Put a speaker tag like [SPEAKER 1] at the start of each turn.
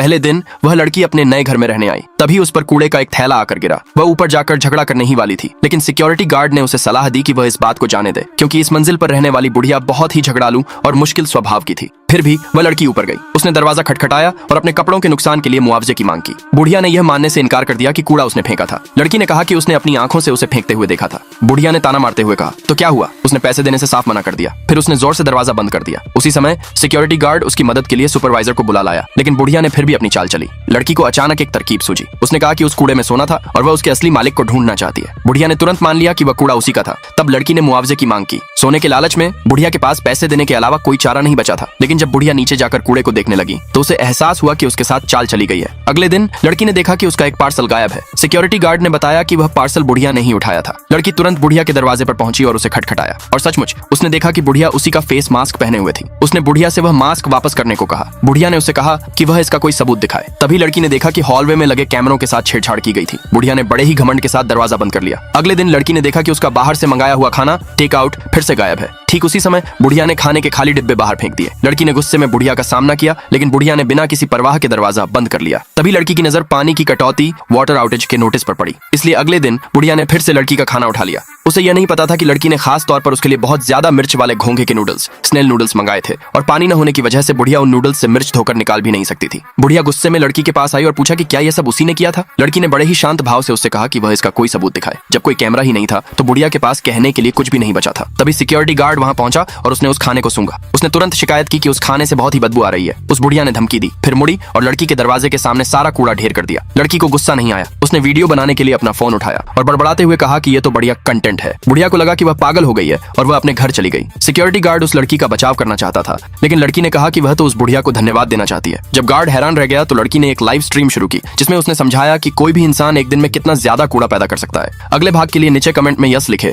[SPEAKER 1] पहले दिन वह लड़की अपने नए घर में रहने आई, तभी उस पर कूड़े का एक थैला आकर गिरा। वह ऊपर जाकर झगड़ा करने ही वाली थी, लेकिन सिक्योरिटी गार्ड ने उसे सलाह दी कि वह इस बात को जाने दे, क्योंकि इस मंजिल पर रहने वाली बुढ़िया बहुत ही झगड़ालू और मुश्किल स्वभाव की थी। फिर भी वह लड़की ऊपर गई। उसने दरवाजा खटखटाया और अपने कपड़ों के नुकसान के लिए मुआवजे की मांग की। बुढ़िया ने यह मानने से इनकार कर दिया कि कूड़ा उसने फेंका था। लड़की ने कहा कि उसने अपनी आंखों से उसे फेंकते हुए देखा था। बुढ़िया ने ताना मारते हुए कहा, तो क्या हुआ? उसने पैसे देने से साफ मना कर दिया। फिर उसने जोर से दरवाजा बंद कर दिया। उसी समय सिक्योरिटी गार्ड उसकी मदद के लिए सुपरवाइजर को बुला लाया, लेकिन बुढ़िया ने फिर भी अपनी चाल चली। लड़की को अचानक एक तरकीब सूझी। उसने कहा कि उस कूड़े में सोना था और वह उसके असली मालिक को ढूंढना चाहती है। बुढ़िया ने तुरंत मान लिया कि वह कूड़ा उसी का था। तब लड़की ने मुआवजे की मांग की। सोने के लालच में बुढ़िया के पास पैसे देने के अलावा कोई चारा नहीं बचा था, लेकिन जब बुढ़िया नीचे जाकर कूड़े को देखने लगी तो उसे एहसास हुआ कि उसके साथ चाल चली गई है। अगले दिन लड़की ने देखा कि उसका एक पार्सल गायब है। सिक्योरिटी गार्ड ने बताया कि वह पार्सल बुढ़िया ने ही उठाया था। लड़की तुरंत बुढ़िया के दरवाजे पर पहुंची और उसे खटखटाया, और सचमुच उसने देखा कि बुढ़िया उसी का फेस मास्क पहने हुए थी। उसने बुढ़िया से वह मास्क वापस करने को कहा। बुढ़िया ने उसे कहा कि वह इसका कोई सबूत दिखाए। तभी लड़की ने देखा कि हॉलवे में लगे कैमरों के साथ छेड़छाड़ की गई थी। बुढ़िया ने बड़े ही घमंड के साथ दरवाजा बंद कर लिया। अगले दिन लड़की ने देखा कि उसका बाहर से मंगाया हुआ खाना टेक आउट फिर से गायब है। ठीक उसी समय बुढ़िया ने खाने के खाली डिब्बे बाहर फेंक दिए। लड़की ने गुस्से में बुढ़िया का सामना किया, लेकिन बुढ़िया ने बिना किसी परवाह के दरवाजा बंद कर लिया। तभी लड़की की नजर पानी की कटौती वाटर आउटेज के नोटिस पर पड़ी। इसलिए अगले दिन बुढ़िया ने फिर से लड़की का खाना उठा लिया। उसे यह नहीं पता था कि लड़की ने खास तौर पर उसके लिए बहुत ज्यादा मिर्च वाले घोंघे के नूडल्स, स्नेल नूडल्स मंगाए थे, और पानी न होने की वजह से बुढ़िया उन नूडल्स से मिर्च धोकर निकाल भी नहीं सकती थी। बुढ़िया गुस्से में लड़की के पास आई और पूछा कि क्या यह सब उसी ने किया था। लड़की ने बड़े ही शांत भाव से उससे कहा कि वह इसका कोई सबूत दिखाए। जब कोई कैमरा ही नहीं था तो बुढ़िया के पास कहने के लिए कुछ भी नहीं बचा था। तभी सिक्योरिटी गार्ड वहां पहुंचा और उसने उस खाने को सूंघा। उसने तुरंत शिकायत की कि उस खाने से बहुत ही बदबू आ रही है। उस बुढ़िया ने धमकी दी, फिर मुड़ी और लड़की के दरवाजे के सामने सारा कूड़ा ढेर कर दिया। लड़की को गुस्सा नहीं आया। उसने वीडियो बनाने के लिए अपना फोन उठाया और बड़बड़ाते हुए कहा कि यह तो बढ़िया कंटेंट है। बुढ़िया को लगा कि वह पागल हो गई है और वह अपने घर चली गई। सिक्योरिटी गार्ड उस लड़की का बचाव करना चाहता था, लेकिन लड़की ने कहा कि वह तो उस बुढ़िया को धन्यवाद देना चाहती है। जब गार्ड हैरान रह गया तो लड़की ने एक लाइव स्ट्रीम शुरू की, जिसमें उसने समझाया कि कोई भी इंसान एक दिन में कितना ज्यादा कूड़ा पैदा कर सकता है। अगले भाग के लिए नीचे कमेंट में यस लिखे।